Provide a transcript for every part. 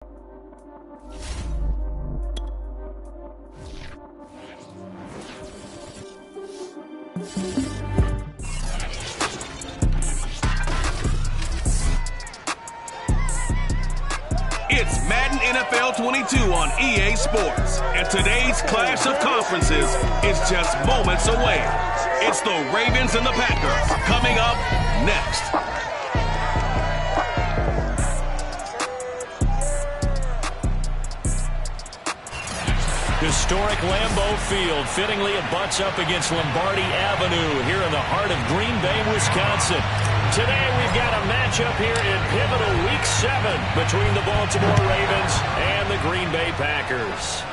It's Madden NFL 22 on EA Sports, and today's clash of conferences is just moments away. It's the Ravens and the Packers coming up next. Historic Lambeau Field fittingly abuts up against Lombardi Avenue here in the heart of Green Bay, Wisconsin. Today we've got a matchup here in pivotal Week 7 between the Baltimore Ravens and the Green Bay Packers.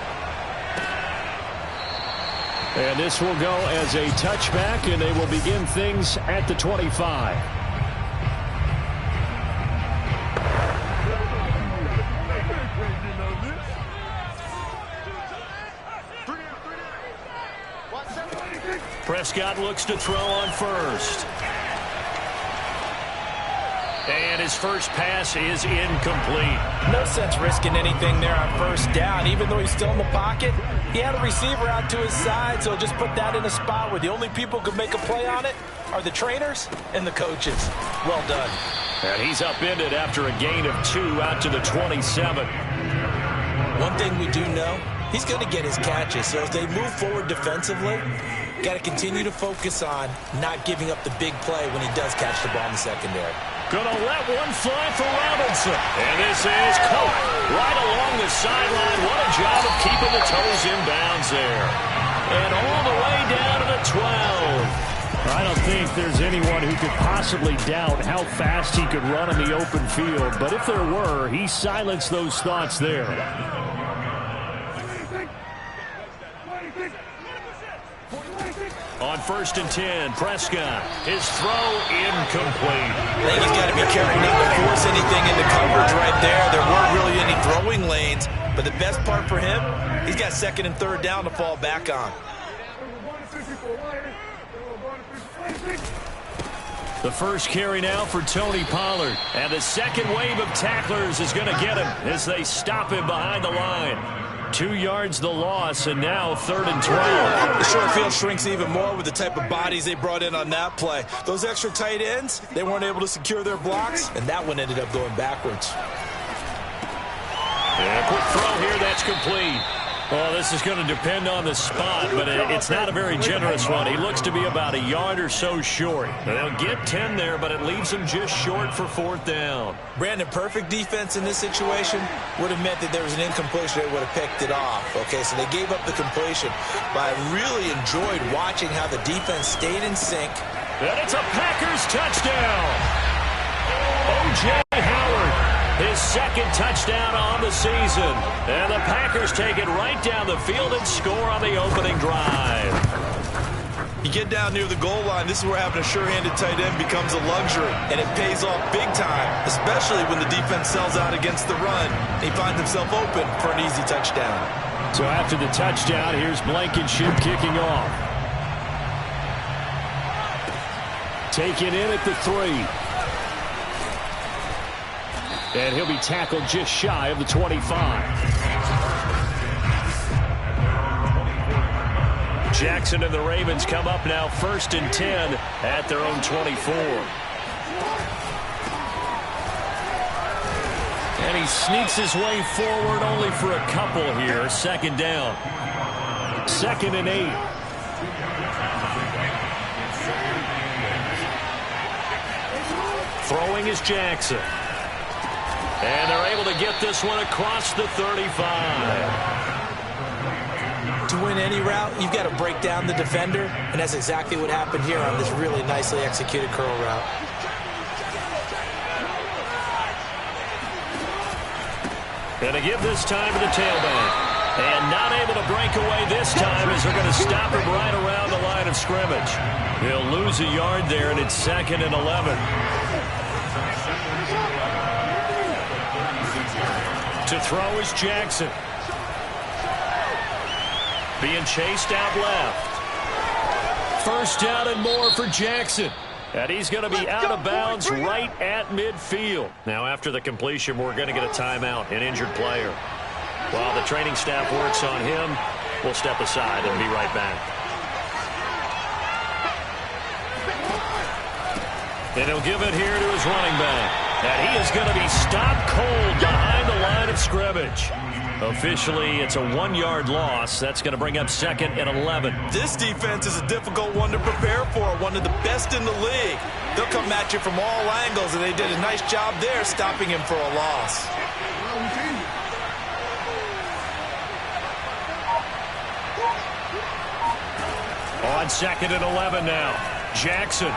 And this will go as a touchback, and they will begin things at the 25. Prescott looks to throw on first. And his first pass is incomplete. No sense risking anything there on first down. Even though he's still in the pocket, he had a receiver out to his side, so just put that in a spot where the only people who can make a play on it are the trainers and the coaches. Well done. And he's upended after a gain of 2 out to the 27. One thing we do know, he's going to get his catches. So as they move forward defensively, got to continue to focus on not giving up the big play when he does catch the ball in the secondary. Gonna let one fly for Robinson. And this is caught right along the sideline. What a job of keeping the toes in bounds there. And all the way down to the 12. I don't think there's anyone who could possibly doubt how fast he could run in the open field. But if there were, he silenced those thoughts there. On 1st and 10, Prescott. His throw incomplete. I think he's got to be careful not to force anything into coverage right there. There weren't really any throwing lanes, but the best part for him, he's got 2nd and 3rd down to fall back on. The first carry now for Tony Pollard. And the second wave of tacklers is going to get him as they stop him behind the line. 2 yards the loss, and now 3rd and 12. The short field shrinks even more with the type of bodies they brought in on that play. Those extra tight ends, they weren't able to secure their blocks, and that one ended up going backwards. And a quick throw here, that's complete. Well, this is going to depend on the spot, but it's not a very generous one. He looks to be about a yard or so short. They'll get 10 there, but it leaves him just short for 4th down. Brandon, perfect defense in this situation would have meant that there was an incompletion. They would have picked it off. Okay, so they gave up the completion, but I really enjoyed watching how the defense stayed in sync. And it's a Packers touchdown. O.J. Howard, his 2nd touchdown on the season. And the Packers take it right down the field and score on the opening drive. You get down near the goal line, this is where having a sure-handed tight end becomes a luxury, and it pays off big time, especially when the defense sells out against the run. He finds himself open for an easy touchdown. So after the touchdown, here's Blankenship kicking off. Taken in at the 3. And he'll be tackled just shy of the 25. Jackson and the Ravens come up now 1st and 10 at their own 24. And he sneaks his way forward only for a couple here. 2nd down. 2nd and 8. Throwing is Jackson. And they're able to get this one across the 35. To win any route, you've got to break down the defender, and that's exactly what happened here on this really nicely executed curl route. And to give this time to the tailback. And not able to break away this time as they're going to stop him right around the line of scrimmage. He'll lose a yard there, and it's 2nd and 11. To throw is Jackson. Being chased out left. 1st down and more for Jackson. And he's going to be out of bounds right at midfield. Now, after the completion, we're going to get a timeout, an injured player. While the training staff works on him, we'll step aside and be right back. And he'll give it here to his running back. And he is going to be stopped cold behind the line of scrimmage. Officially, it's a 1-yard loss. That's going to bring up 2nd and 11. This defense is a difficult one to prepare for, one of the best in the league. They'll come at you from all angles, and they did a nice job there stopping him for a loss. On 2nd and 11 now. Jackson.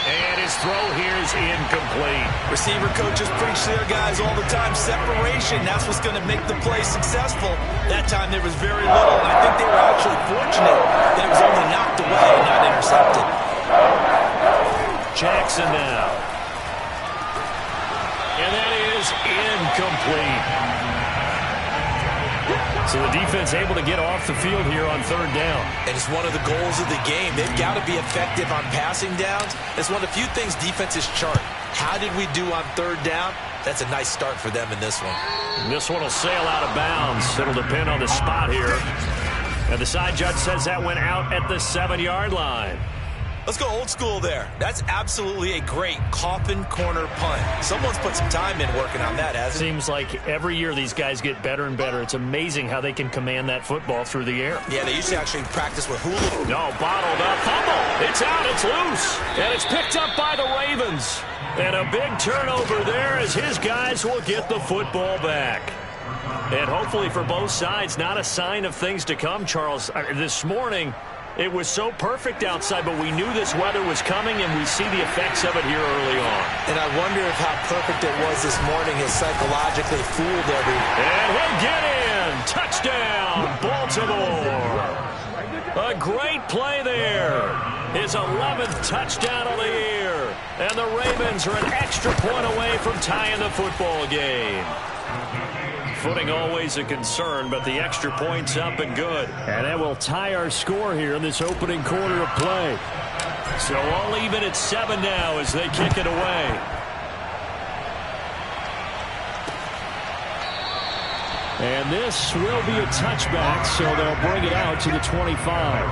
And his throw here is incomplete. Receiver coaches preach to their guys all the time. Separation, that's what's going to make the play successful. That time there was very little, and I think they were actually fortunate that it was only knocked away, not intercepted. Jackson now. And that is incomplete. So the defense able to get off the field here on 3rd down. And it's one of the goals of the game. They've got to be effective on passing downs. It's one of the few things defenses chart. How did we do on 3rd down? That's a nice start for them in this one. And this one will sail out of bounds. It'll depend on the spot here. And the side judge says that went out at the 7-yard line. Let's go old school there. That's absolutely a great coffin corner punt. Someone's put some time in working on that, hasn't it? Seems like every year these guys get better and better. It's amazing how they can command that football through the air. Yeah, they used to actually practice with hula. No, bottled up. Fumble. It's out. It's loose. And it's picked up by the Ravens. And a big turnover there as his guys will get the football back. And hopefully for both sides, not a sign of things to come, Charles. This morning, it was so perfect outside, but we knew this weather was coming, and we see the effects of it here early on. And I wonder if how perfect it was this morning has psychologically fooled everyone. And he'll get in. Touchdown, Baltimore. A great play there. His 11th touchdown of the year. And the Ravens are an extra point away from tying the football game. Footing always a concern, but the extra point's up and good. And that will tie our score here in this opening quarter of play. So all even at 7 now as they kick it away. And this will be a touchback, so they'll bring it out to the 25.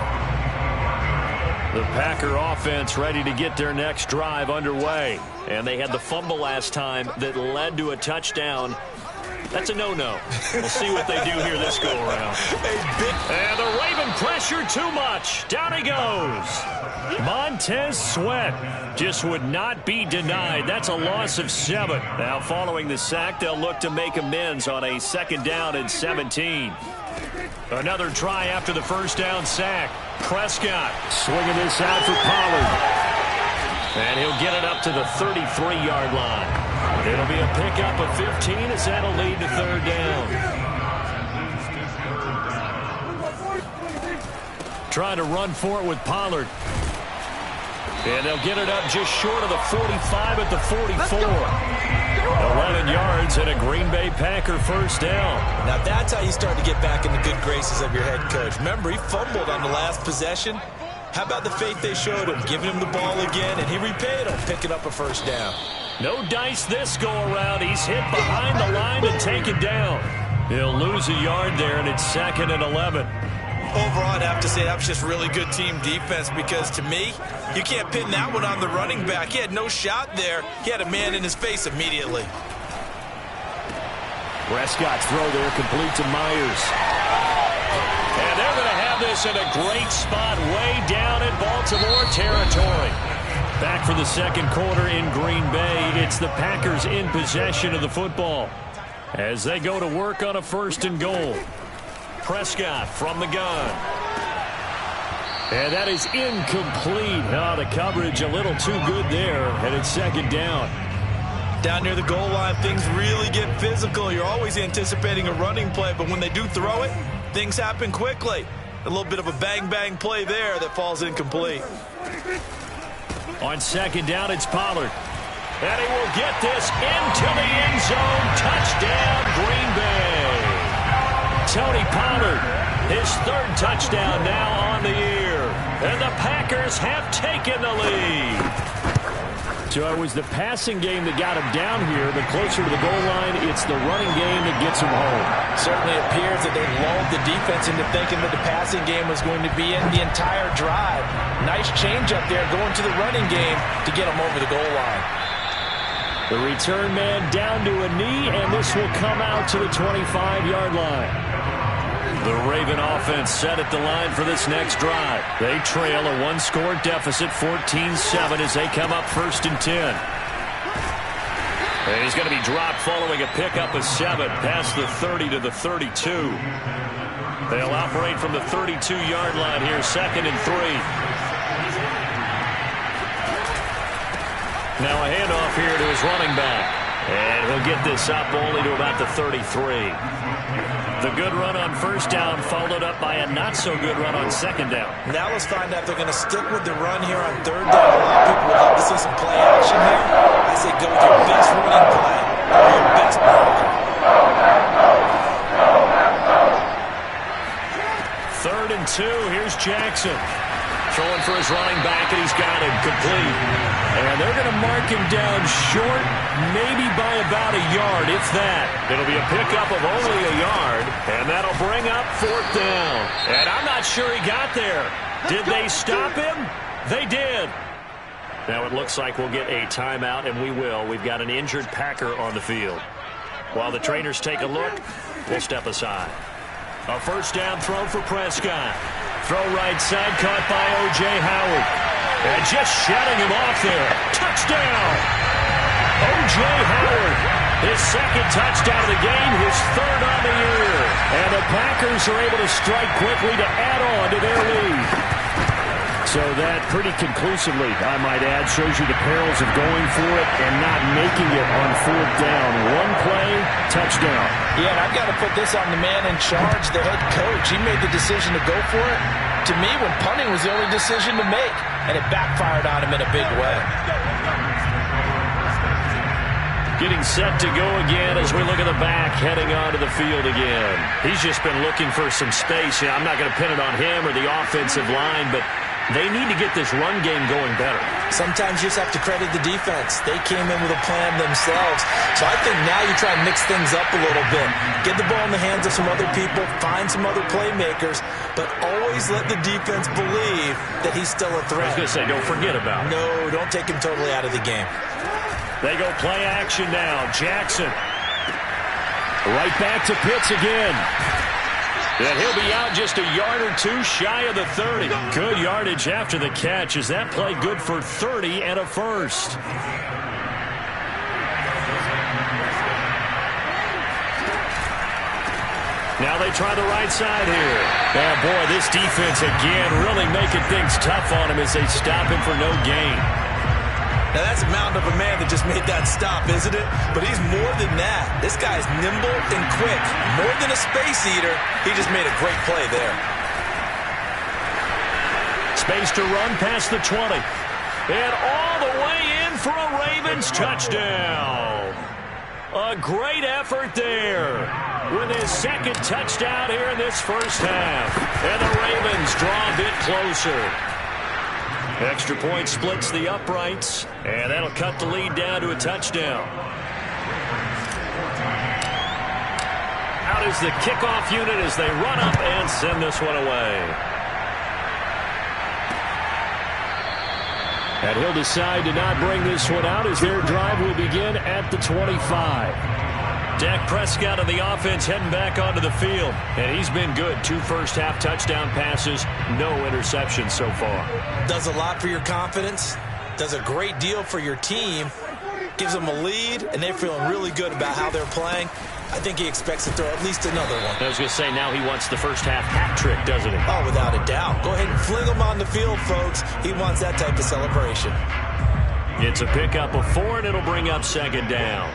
The Packer offense ready to get their next drive underway. And they had the fumble last time that led to a touchdown. That's a no-no. We'll see what they do here this go-around. And the Raven pressure too much. Down he goes. Montez Sweat just would not be denied. That's a loss of 7. Now following the sack, they'll look to make amends on a 2nd down and 17. Another try after the first down sack. Prescott swinging this out for Pollard. And he'll get it up to the 33-yard line. It'll be a pickup of 15 as that'll lead to 3rd down. Trying to run for it with Pollard. And they'll get it up just short of the 45 at the 44. 11 yards and a Green Bay Packer 1st down. Now that's how you start to get back in the good graces of your head coach. Remember, he fumbled on the last possession. How about the faith they showed him, giving him the ball again, and he repaid him, picking up a 1st down. No dice this go-around. He's hit behind the line to take it down. He'll lose a yard there, and it's 2nd and 11. Overall, I'd have to say that was just really good team defense because, to me, you can't pin that one on the running back. He had no shot there. He had a man in his face immediately. Prescott's throw there complete to Myers. And they're going to have this in a great spot way down in Baltimore territory. Back for the 2nd quarter in Green Bay. It's the Packers in possession of the football as they go to work on a 1st and goal. Prescott from the gun. And that is incomplete. Oh, the coverage a little too good there, and it's 2nd down. Down near the goal line, things really get physical. You're always anticipating a running play, but when they do throw it, things happen quickly. A little bit of a bang-bang play there that falls incomplete. On 2nd down, it's Pollard. And he will get this into the end zone. Touchdown, Green Bay. Tony Pollard, his 3rd touchdown now on the year. And the Packers have taken the lead. So it was the passing game that got him down here, but closer to the goal line, it's the running game that gets him home. Certainly appears that they lulled the defense into thinking that the passing game was going to be in the entire drive. Nice change up there going to the running game to get him over the goal line. The return man down to a knee, and this will come out to the 25-yard line. The Raven offense set at the line for this next drive. They trail a one-score deficit, 14-7, as they come up 1st and 10. And he's going to be dropped following a pickup of 7 past the 30 to the 32. They'll operate from the 32-yard line here, 2nd and 3. Now a handoff here to his running back. And he'll get this up only to about the 33. The good run on 1st down followed up by a not-so-good run on 2nd down. Now let's find out if they're going to stick with the run here on 3rd down. A lot of people would love to see some play action here. I say go with your best running play or your best blocker. 3rd and 2. Here's Jackson. Throwing for his running back, and he's got him complete. And they're going to mark him down short, maybe by about a yard, if that. It'll be a pickup of only a yard, and that'll bring up 4th down. And I'm not sure he got there. Did they stop him? They did. Now it looks like we'll get a timeout, and we will. We've got an injured Packer on the field. While the trainers take a look, we'll step aside. A 1st down throw for Prescott. Throw right side, caught by O.J. Howard. And just shutting him off there. Touchdown! O.J. Howard, his 2nd touchdown of the game, his 3rd on the year. And the Packers are able to strike quickly to add on to their lead. So that pretty conclusively, I might add, shows you the perils of going for it and not making it on 4th down. One play, touchdown. Yeah, and I've got to put this on the man in charge, the head coach. He made the decision to go for it. To me, when punting was the only decision to make, and it backfired on him in a big way. Getting set to go again as we look at the back, heading onto the field again. He's just been looking for some space. I'm not going to pin it on him or the offensive line, but they need to get this run game going better. Sometimes you just have to credit the defense. They came in with a plan themselves. So I think now you try and mix things up a little bit. Get the ball in the hands of some other people, find some other playmakers, but always let the defense believe that he's still a threat. I was going to say, don't forget about it. No, don't take him totally out of the game. They go play action now. Jackson. Right back to Pitts again. And he'll be out just a yard or two shy of the 30. Good yardage after the catch as that play good for 30 and a 1st. Now they try the right side here. And boy, this defense again really making things tough on him as they stop him for no gain. Now, that's a mountain of a man that just made that stop, isn't it? But he's more than that. This guy's nimble and quick. More than a space eater, he just made a great play there. Space to run past the 20. And all the way in for a Ravens touchdown. A great effort there with his 2nd touchdown here in this 1st half. And the Ravens draw a bit closer. Extra point splits the uprights, and that'll cut the lead down to a touchdown. Out is the kickoff unit as they run up and send this one away. And he'll decide to not bring this one out as their drive will begin at the 25. Dak Prescott of the offense heading back onto the field. And he's been good. 2 first-half touchdown passes, no interceptions so far. Does a lot for your confidence. Does a great deal for your team. Gives them a lead, and they're feeling really good about how they're playing. I think he expects to throw at least another one. I was going to say, now he wants the first-half hat trick, doesn't he? Oh, without a doubt. Go ahead and fling him on the field, folks. He wants that type of celebration. It's a pickup of 4, and it'll bring up 2nd down.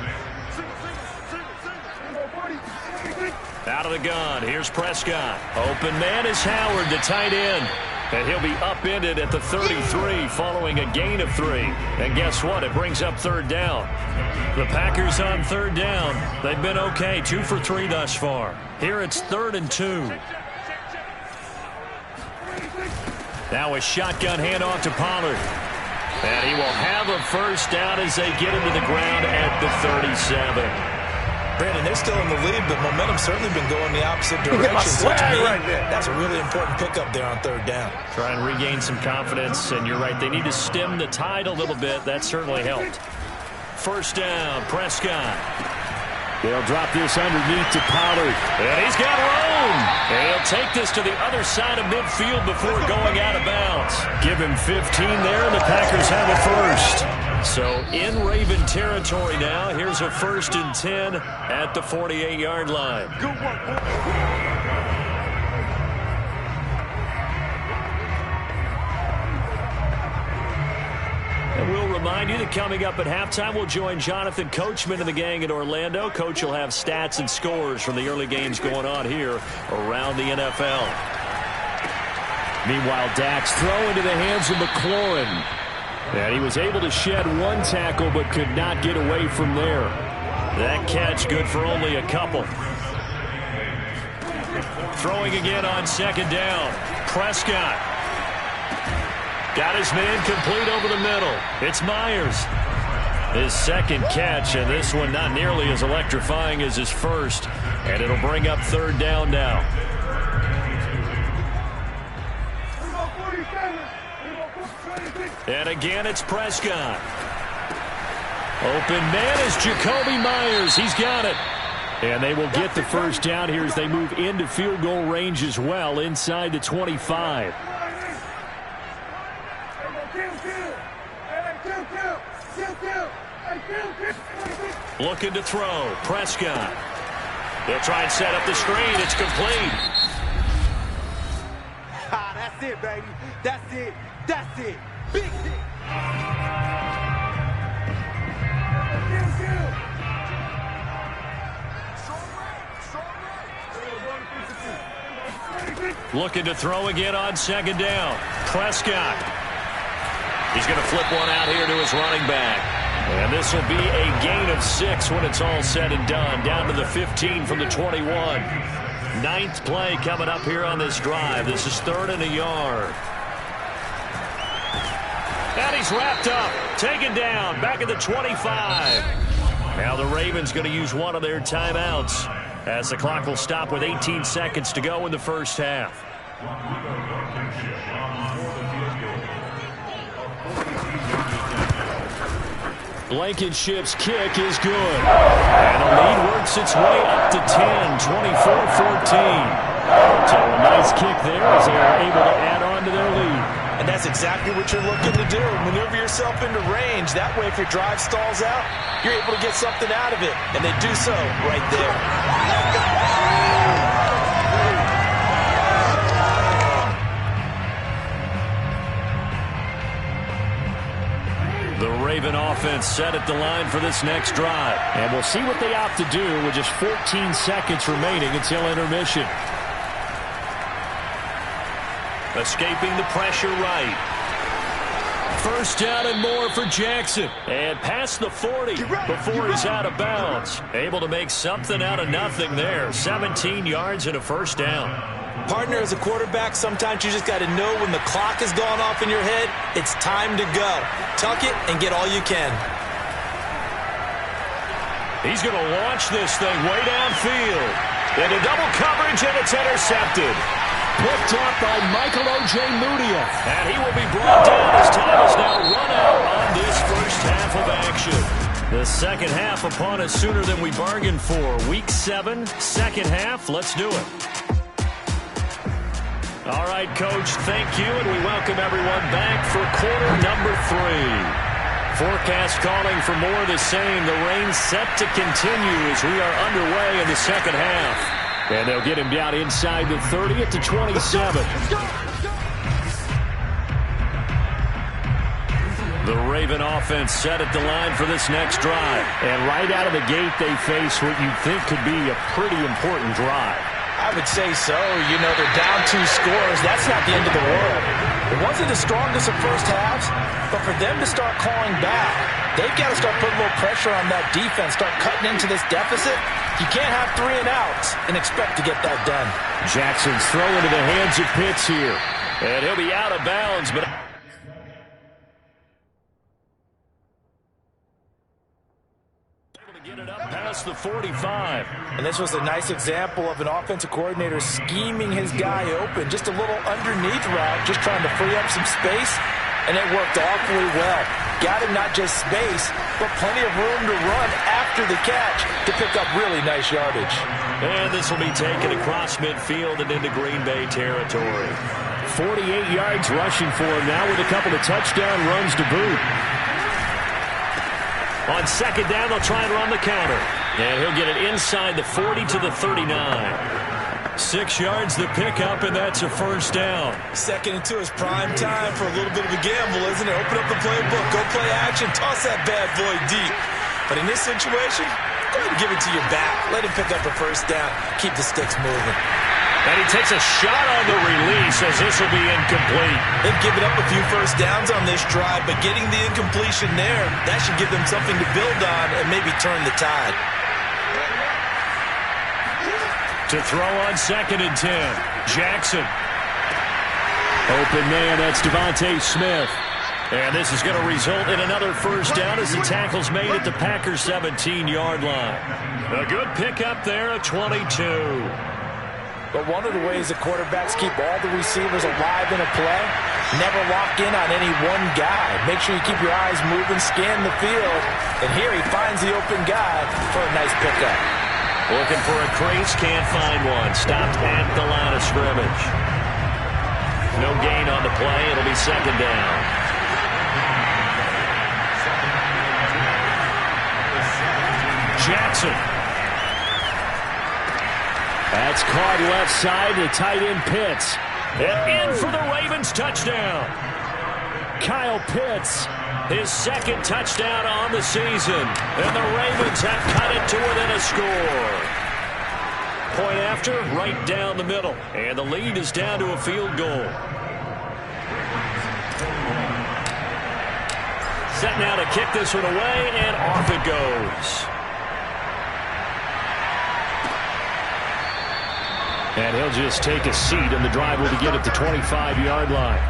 Out of the gun, here's Prescott. Open man is Howard, the tight end. And he'll be upended at the 33 following a gain of 3. And guess what? It brings up 3rd down. The Packers on 3rd down. They've been okay, 2 for 3 thus far. Here it's 3rd and 2. Now a shotgun handoff to Pollard. And he will have a first down as they get him to the ground at the 37. Brandon, they're still in the lead, but momentum's certainly been going the opposite direction. So to me, that's a really important pickup there on third down. Try and regain some confidence, and you're right, they need to stem the tide a little bit. That certainly helped. First down, Prescott. They'll drop this underneath to Pollard. And he's got room. And he'll take this to the other side of midfield before going out of bounds. Give him 15 there, and the Packers have a first. So in Raven territory now, here's a 1st and 10 at the 48-yard line. Good work. And we'll remind you that coming up at halftime, we'll join Jonathan Coachman and the gang in Orlando. Coach will have stats and scores from the early games going on here around the NFL. Meanwhile, Dak's throw into the hands of McLaurin. And he was able to shed one tackle but could not get away from there. That catch good for only a couple. Throwing again on second down. Prescott. Got his man complete over the middle. It's Myers. His second catch, and this one not nearly as electrifying as his first. And it'll bring up third down now. And again, it's Prescott. Open man is Jacoby Myers. He's got it. And they will get the first down here as they move into field goal range as well inside the 25. Looking to throw. Prescott. They'll try and set up the screen. It's complete. That's it, baby. That's it. That's it. Big hit. Looking to throw again on second down. Prescott. He's going to flip one out here to his running back. And this will be a gain of 6 when it's all said and done. Down to the 15 from the 21. 9th play coming up here on this drive. This is 3rd and a yard. And he's wrapped up. Taken down. Back at the 25. Now the Ravens going to use one of their timeouts as the clock will stop with 18 seconds to go in the first half. Blankenship's kick is good. And the lead works its way up to 10, 24-14. So a nice kick there as they are able to add on to their lead. And that's exactly what you're looking to do. Maneuver yourself into range. That way, if your drive stalls out, you're able to get something out of it. And they do so right there. The Raven offense set at the line for this next drive. And we'll see what they opt to do with just 14 seconds remaining until intermission. Escaping the pressure right. First down and more for Jackson. And past the 40 before he's out of bounds. Able to make something out of nothing there. 17 yards and a first down. Partner, as a quarterback, sometimes you just got to know when the clock has gone off in your head, it's time to go. Tuck it and get all you can. He's going to launch this thing way downfield. Into double coverage, and it's intercepted. Picked up by Michael Ojemudia. And he will be brought down as time is now run out on this first half of action. The second half upon us sooner than we bargained for. Week 7, second half. Let's do it. All right, Coach, thank you, and we welcome everyone back for quarter number 3. Forecast calling for more of the same. The rain set to continue as we are underway in the second half. And they'll get him down inside the 30 at the 27. The Raven offense set at the line for this next drive. And right out of the gate, they face what you think could be a pretty important drive. I would say so. You know, they're down 2 scores. That's not the end of the world. It wasn't the strongest of first halves, but for them to start calling back, they've got to start putting a little pressure on that defense, start cutting into this deficit. You can't have 3 and outs and expect to get that done. Jackson's throw into the hands of Pitts here. And he'll be out of bounds, but able to get it up past the 45. And this was a nice example of an offensive coordinator scheming his guy open. Just a little underneath route, just trying to free up some space, and it worked awfully well. Got him not just space, but plenty of room to run after the catch to pick up really nice yardage. And this will be taken across midfield and into Green Bay territory. 48 yards rushing for him now with a couple of touchdown runs to boot. On second down, they'll try and run the counter. And he'll get it inside the 40 to the 39. 6 yards the pickup, and that's a first down. Second and 2 is prime time for a little bit of a gamble, isn't it? Open up the playbook, go play action, toss that bad boy deep. But in this situation, go ahead and give it to your back. Let him pick up a first down. Keep the sticks moving. And he takes a shot on the release as this will be incomplete. They've given up a few first downs on this drive, but getting the incompletion there, that should give them something to build on and maybe turn the tide. To throw on second and 10, Jackson. Open man, that's Devontae Smith. And this is going to result in another first down as the tackle's made at the Packers' 17-yard line. A good pickup there at 22. But one of the ways the quarterbacks keep all the receivers alive in a play, never lock in on any one guy. Make sure you keep your eyes moving, scan the field. And here he finds the open guy for a nice pickup. Looking for a crease, can't find one. Stopped at the line of scrimmage. No gain on the play. It'll be second down. Jackson. That's caught left side. The tight end Pitts. And in for the Ravens touchdown. Kyle Pitts, his second touchdown on the season. And the Ravens have cut it to within a score. Point after, right down the middle. And the lead is down to a field goal. Set now to kick this one away, and off it goes. And he'll just take a seat, and the drive will begin at the 25-yard line.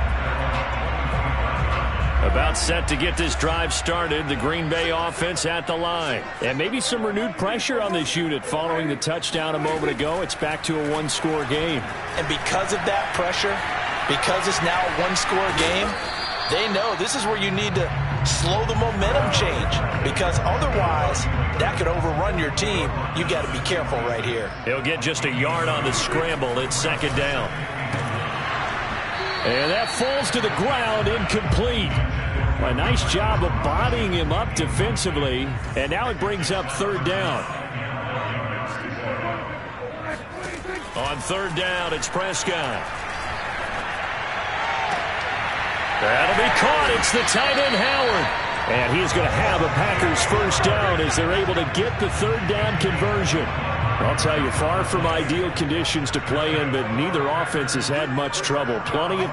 About set to get this drive started, the Green Bay offense at the line. And maybe some renewed pressure on this unit following the touchdown a moment ago. It's back to a one-score game. And because of that pressure, because it's now a one-score game, they know this is where you need to slow the momentum change, because otherwise that could overrun your team. You've got to be careful right here. He'll get just a yard on the scramble. It's second down. And that falls to the ground, incomplete. A nice job of bodying him up defensively. And now it brings up third down. On third down, it's Prescott. That'll be caught. It's the tight end, Howard. And he's going to have a Packers first down as they're able to get the third down conversion. I'll tell you, far from ideal conditions to play in, but neither offense has had much trouble. Plenty of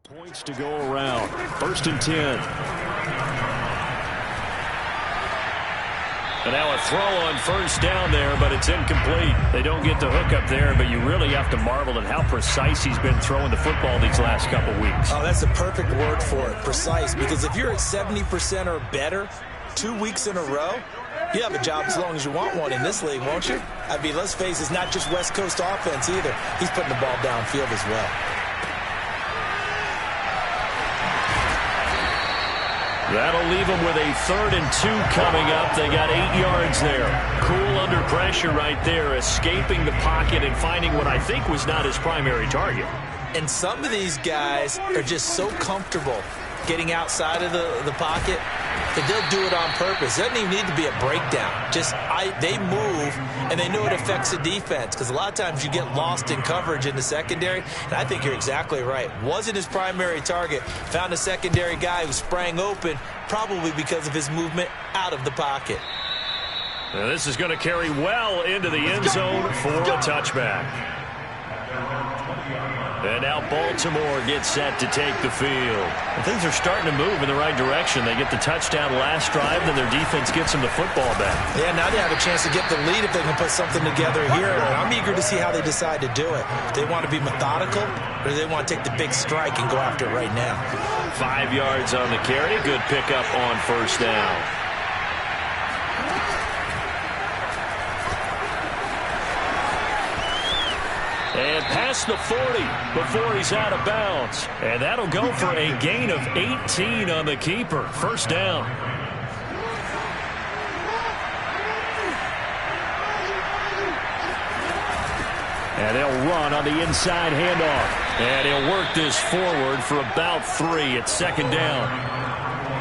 Points to go around. 1st and 10. And now a throw on 1st down there, but it's incomplete. They don't get the hook up there, but you really have to marvel at how precise he's been throwing the football these last couple weeks. Oh, that's a perfect word for it, precise, because if you're at 70% or better 2 weeks in a row, you have a job as long as you want one in this league, won't you? I mean, let's face it, it's not just West Coast offense either. He's putting the ball downfield as well. That'll leave them with a 3rd and 2 coming up. They got 8 yards there. Cool under pressure right there, escaping the pocket and finding what I think was not his primary target. And some of these guys are just so comfortable getting outside of the pocket that they'll do it on purpose. It doesn't even need to be a breakdown. They move, and they know it affects the defense, because a lot of times you get lost in coverage in the secondary, and I think you're exactly right. Wasn't his primary target. Found a secondary guy who sprang open, probably because of his movement out of the pocket. Now this is going to carry well into the end zone for a touchback. And now Baltimore gets set to take the field. And things are starting to move in the right direction. They get the touchdown last drive, then their defense gets them the football back. Yeah, now they have a chance to get the lead if they can put something together here. And I'm eager to see how they decide to do it. Do they want to be methodical, or do they want to take the big strike and go after it right now? 5 yards on the carry. Good pickup on 1st down. And past the 40 before he's out of bounds. And that'll go for a gain of 18 on the keeper. 1st down. And they'll run on the inside handoff. And he'll work this forward for about 3 at 2nd down.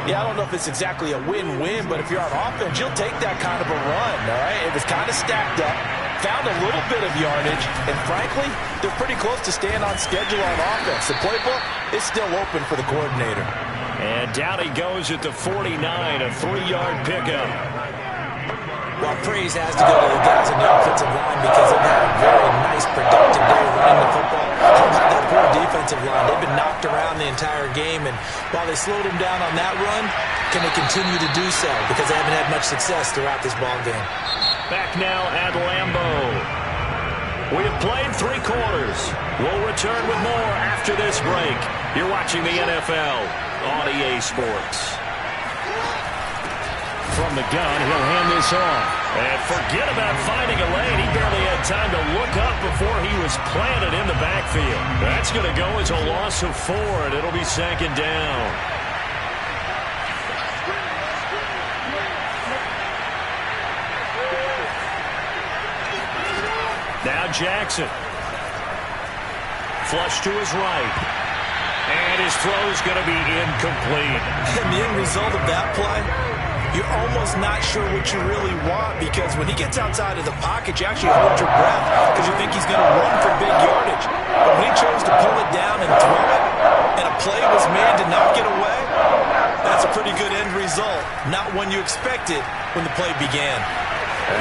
Yeah, I don't know if it's exactly a win-win, but if you're on offense, you'll take that kind of a run, all right? It was kind of stacked up. Found a little bit of yardage, and frankly, they're pretty close to staying on schedule on offense. The playbook is still open for the coordinator. And down he goes at the 49, a 3-yard pickup. Well, praise has to go to the guys on the offensive line because they've had a very nice, productive day running the football. How about that poor defensive line? They've been knocked around the entire game, and while they slowed them down on that run, can they continue to do so? Because they haven't had much success throughout this ball game. Back now at Lambeau. We have played 3 quarters. We'll return with more after this break. You're watching the NFL on EA Sports. From the gun, he'll hand this off. And forget about finding a lane. He barely had time to look up before he was planted in the backfield. That's going to go as a loss of 4, and it'll be 2nd down. Now Jackson. Flush to his right. And his throw's going to be incomplete. And the end result of that play, you're almost not sure what you really want, because when he gets outside of the pocket, you actually hold your breath because you think he's going to run for big yardage. But when he chose to pull it down and throw it, and a play was made to not get away, that's a pretty good end result. Not one you expected when the play began.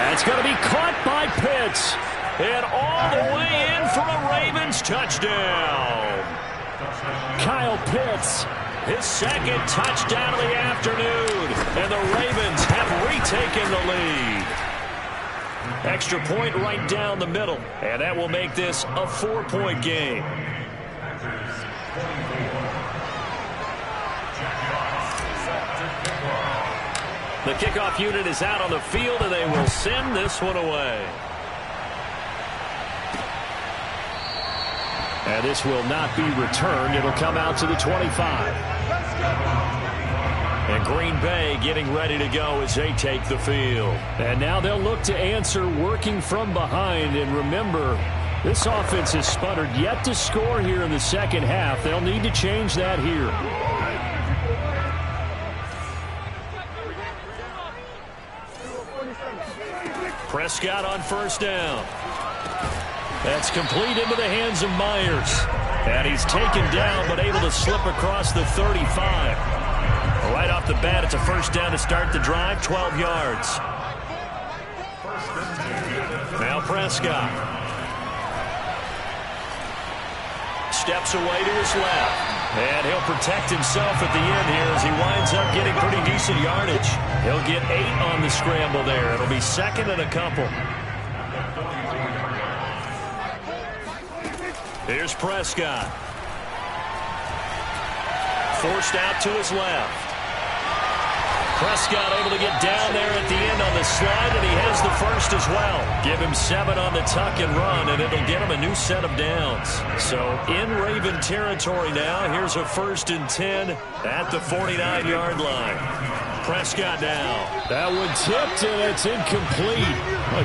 That's going to be caught by Pitts. And all the way in for a Ravens touchdown. Kyle Pitts, his 2nd touchdown of the afternoon. And the Ravens have retaken the lead. Extra point right down the middle. And that will make this a 4-point game. The kickoff unit is out on the field, and they will send this one away. And this will not be returned. It'll come out to the 25. And Green Bay getting ready to go as they take the field. And now they'll look to answer working from behind. And remember, this offense has sputtered yet to score here in the 2nd half. They'll need to change that here. Prescott on 1st down. That's complete into the hands of Myers. And he's taken down but able to slip across the 35. Right off the bat, it's a 1st down to start the drive, 12 yards. Now Prescott. Steps away to his left. And he'll protect himself at the end here as he winds up getting pretty decent yardage. He'll get 8 on the scramble there. It'll be second and a couple. Here's Prescott. Forced out to his left. Prescott able to get down there at the end on the slide, and he has the first as well. Give him 7 on the tuck and run, and it'll get him a new set of downs. So in Raven territory now, here's a 1st and 10 at the 49-yard line. Prescott down. That one tipped, and it's incomplete.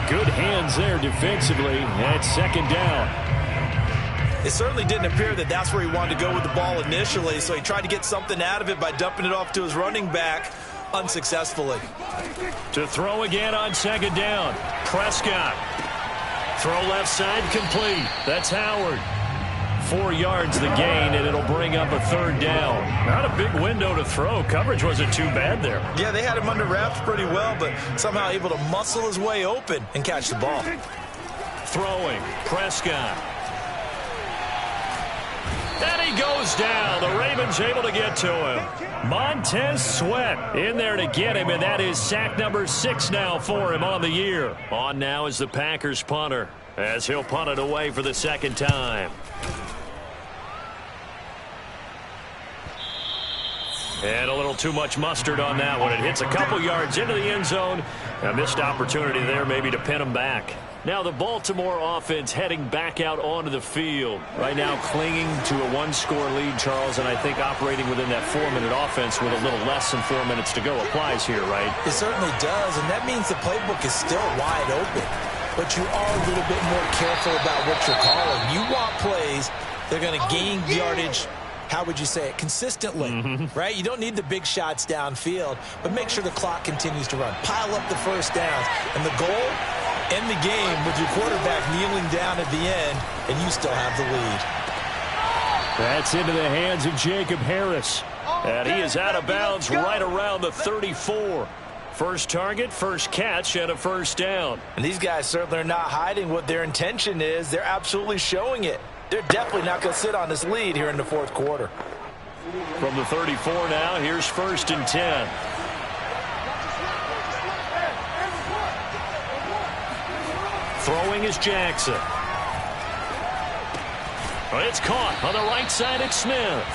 Good hands there defensively. That's 2nd down. It certainly didn't appear that that's where he wanted to go with the ball initially, so he tried to get something out of it by dumping it off to his running back. Unsuccessfully. To throw again on 2nd down. Prescott. Throw left side complete. That's Howard. 4 yards the gain, and it'll bring up a 3rd down. Not a big window to throw. Coverage wasn't too bad there. Yeah, they had him under wraps pretty well, but somehow able to muscle his way open and catch the ball. Throwing. Prescott. And he goes down. The Ravens able to get to him. Montez Sweat in there to get him, and that is sack number 6 now for him on the year. On now is the Packers punter as he'll punt it away for the 2nd time. And a little too much mustard on that one. It hits a couple yards into the end zone. A missed opportunity there maybe to pin him back. Now the Baltimore offense heading back out onto the field. Right now clinging to a 1-score lead, Charles, and I think operating within that 4-minute offense with a little less than 4 minutes to go applies here, right? It certainly does, and that means the playbook is still wide open. But you are a little bit more careful about what you're calling. You want plays that are going to gain yardage, how would you say it, consistently, right? You don't need the big shots downfield, but make sure the clock continues to run. Pile up the first downs, and the goal, end the game with your quarterback kneeling down at the end, and you still have the lead. That's into the hands of Jacob Harris. And he is out of bounds right around the 34. First target, first catch, and a 1st down. And these guys certainly are not hiding what their intention is. They're absolutely showing it. They're definitely not going to sit on this lead here in the 4th quarter. From the 34 now, here's 1st and 10. Throwing is Jackson. It's caught on the right side. It's Smith.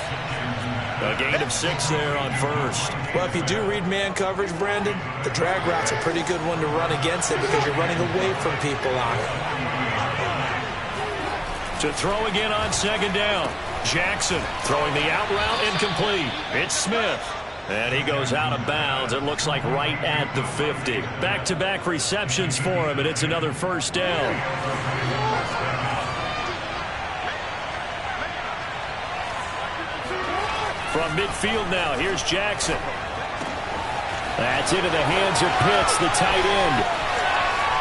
A gain of 6 there on 1st. Well, if you do read man coverage, Brandon, the drag route's a pretty good one to run against it because you're running away from people on it. To throw again on 2nd down. Jackson throwing the out route incomplete. It's Smith. And he goes out of bounds. It looks like right at the 50. Back-to-back receptions for him, and it's another 1st down. From midfield now, here's Jackson. That's into the hands of Pitts, the tight end.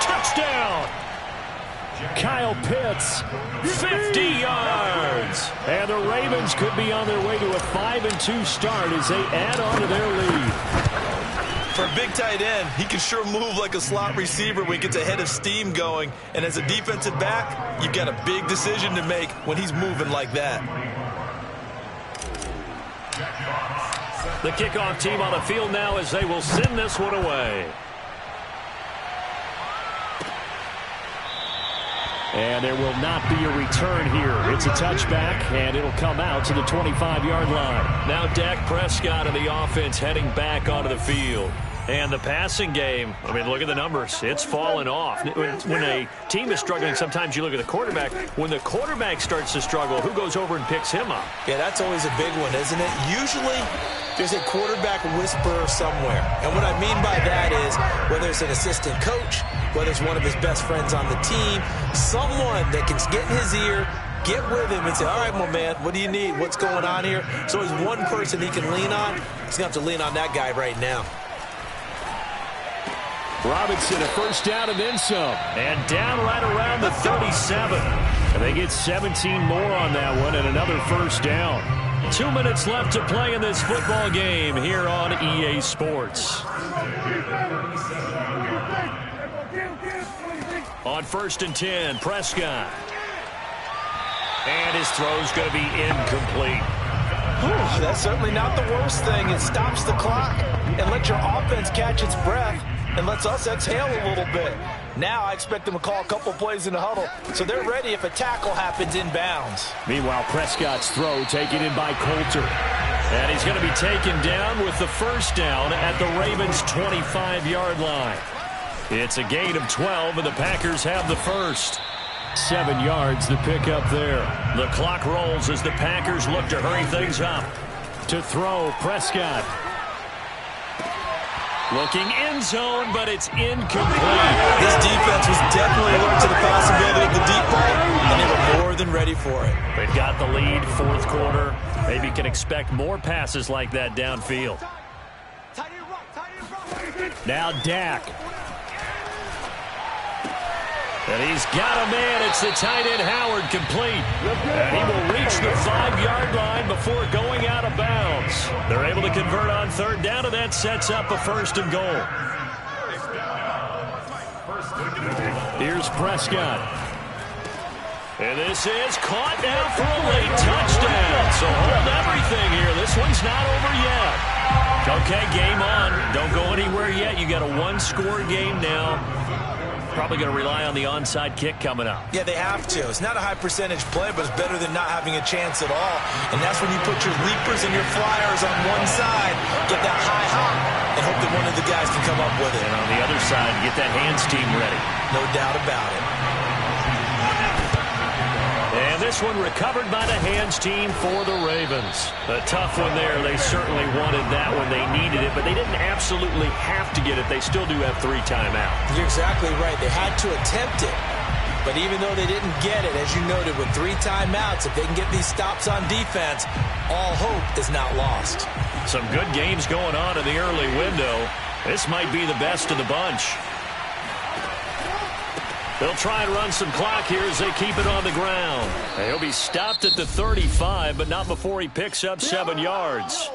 Touchdown! Kyle Pitts, 50 yards. And the Ravens could be on their way to a 5-2 start as they add on to their lead. For a big tight end, he can sure move like a slot receiver when he gets a head of steam going. And as a defensive back, you've got a big decision to make when he's moving like that. The kickoff team on the field now as they will send this one away. And there will not be a return here. It's a touchback, and it'll come out to the 25-yard line. Now Dak Prescott and the offense heading back onto the field. And the passing game, I mean, look at the numbers. It's fallen off. When a team is struggling, sometimes you look at the quarterback. When the quarterback starts to struggle, who goes over and picks him up? Yeah, that's always a big one, isn't it? Usually, there's a quarterback whisperer somewhere. And what I mean by that is whether it's an assistant coach, whether it's one of his best friends on the team, someone that can get in his ear, get with him and say, all right, my man, what do you need? What's going on here? So he's one person he can lean on. He's going to have to lean on that guy right now. Robinson, a 1st down and then some. And down right around the 37. And they get 17 more on that one and another 1st down. 2 minutes left to play in this football game here on EA Sports. On 1st and 10, Prescott. And his throw's going to be incomplete. Whew, that's certainly not the worst thing. It stops the clock and lets your offense catch its breath and lets us exhale a little bit. Now I expect them to call a couple plays in the huddle, so they're ready if a tackle happens inbounds. Meanwhile, Prescott's throw taken in by Coulter. And he's going to be taken down with the first down at the Ravens' 25-yard line. It's a gain of 12, and the Packers have the first. 7 yards the pickup there. The clock rolls as the Packers look to hurry things up. To throw, Prescott. Looking end zone, but it's incomplete. This defense was definitely alert to the possibility of the deep ball, and they were more than ready for it. They've got the lead, fourth quarter. Maybe can expect more passes like that downfield. Now Dak. And he's got a man. It's the tight end Howard, complete. And he will reach the 5-yard line before going out of bounds. They're able to convert on third down, and that sets up a first and goal. Here's Prescott. And this is caught now for a late touchdown. So hold everything here. This one's not over yet. Okay, game on. Don't go anywhere yet. You got a one-score game now. Probably going to rely on the onside kick coming up. Yeah, they have to. It's not a high percentage play, but it's better than not having a chance at all. And that's when you put your leapers and your flyers on one side, get that high hop, and hope that one of the guys can come up with it. And on the other side, get that hands team ready. No doubt about it. And this one recovered by the hands team for the Ravens. A tough one there. They certainly wanted that when they needed it, but they didn't absolutely have to get it. They still do have 3 timeouts. You're exactly right. They had to attempt it. But even though they didn't get it, as you noted, with 3 timeouts, if they can get these stops on defense, all hope is not lost. Some good games going on in the early window. This might be the best of the bunch. They'll try and run some clock here as they keep it on the ground. And he'll be stopped at the 35, but not before he picks up 7 yards.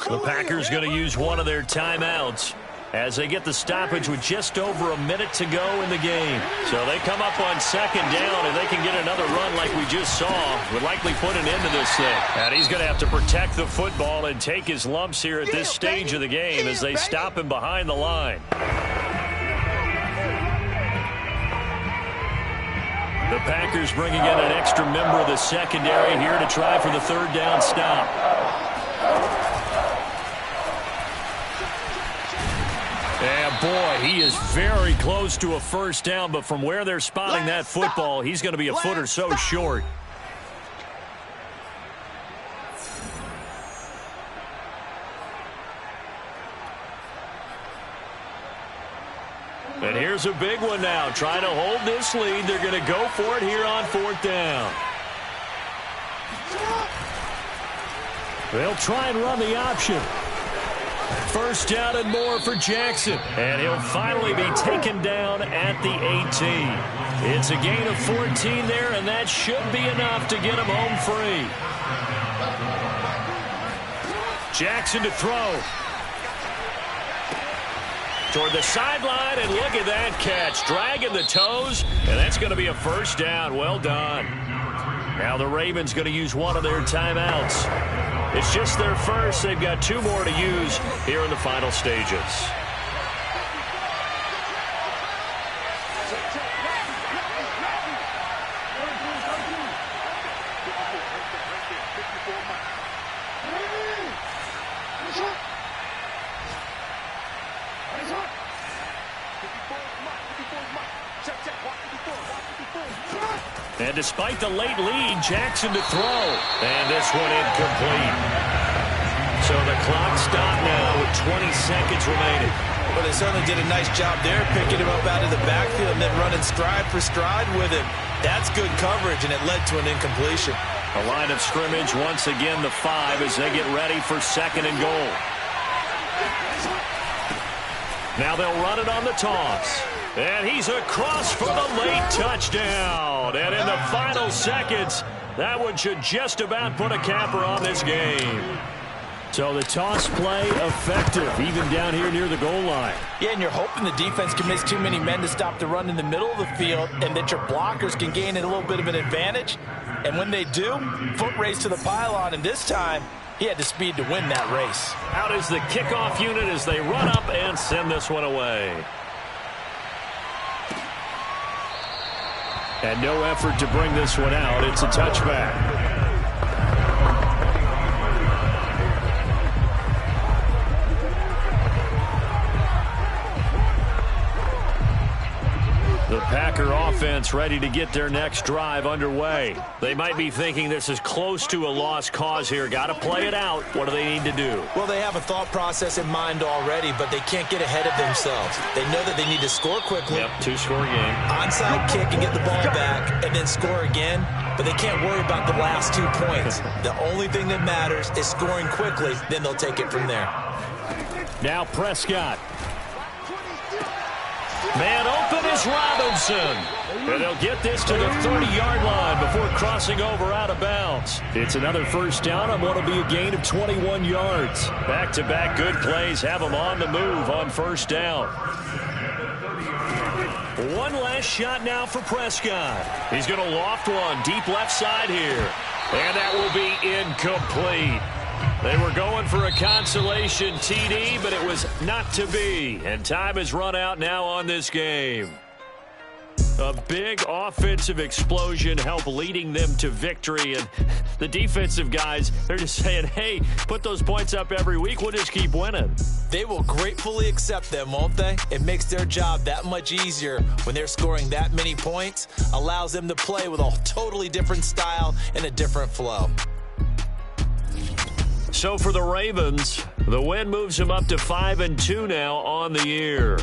The Packers going to use one of their timeouts as they get the stoppage with just over a minute to go in the game. So they come up on second down, and they can get another run like we just saw. Would likely put an end to this thing. And he's going to have to protect the football and take his lumps here at this stage of the game as they stop him behind the line. The Packers bringing in an extra member of the secondary here to try for the third down stop. And boy, he is very close to a first down, but from where they're spotting that football, he's going to be a foot or so short. And here's a big one now. Trying to hold this lead. They're going to go for it here on fourth down. They'll try and run the option. First down and more for Jackson. And he'll finally be taken down at the 18. It's a gain of 14 there, and that should be enough to get him home free. Jackson to throw. Toward the sideline, and look at that catch. Dragging the toes, and that's going to be a first down. Well done. Now the Ravens going to use one of their timeouts. It's just their first. They've got 2 more to use here in the final stages. And despite the late lead, Jackson to throw. And this one incomplete. So the clock stopped now with 20 seconds remaining. Well, they certainly did a nice job there, picking him up out of the backfield and then running stride for stride with him. That's good coverage, and it led to an incompletion. A line of scrimmage, once again the 5 as they get ready for second and goal. Now they'll run it on the toss. And he's across for the late touchdown. And in the final seconds, that one should just about put a capper on this game. So the toss play effective, even down here near the goal line. Yeah, and you're hoping the defense can miss too many men to stop the run in the middle of the field and that your blockers can gain a little bit of an advantage. And when they do, foot race to the pylon, and this time he had the speed to win that race. Out is the kickoff unit as they run up and send this one away. And no effort to bring this one out. It's a touchback. The Packer offense ready to get their next drive underway. They might be thinking this is close to a lost cause here. Got to play it out. What do they need to do? Well, they have a thought process in mind already, but they can't get ahead of themselves. They know that they need to score quickly. Yep, two-score game. Onside kick and get the ball back and then score again, but they can't worry about the last 2 points. The only thing that matters is scoring quickly, then they'll take it from there. Now Prescott. Man open is Robinson. And they'll get this to the 30-yard line before crossing over out of bounds. It's another first down on what will be a gain of 21 yards. Back-to-back good plays have them on the move on first down. One last shot now for Prescott. He's going to loft one deep left side here. And that will be incomplete. They were going for a consolation TD, but it was not to be. And time has run out now on this game. A big offensive explosion helped leading them to victory. And the defensive guys, they're just saying, hey, put those points up every week. We'll just keep winning. They will gratefully accept them, won't they? It makes their job that much easier when they're scoring that many points. Allows them to play with a totally different style and a different flow. So for the Ravens, the win moves them up to 5-2 now on the year.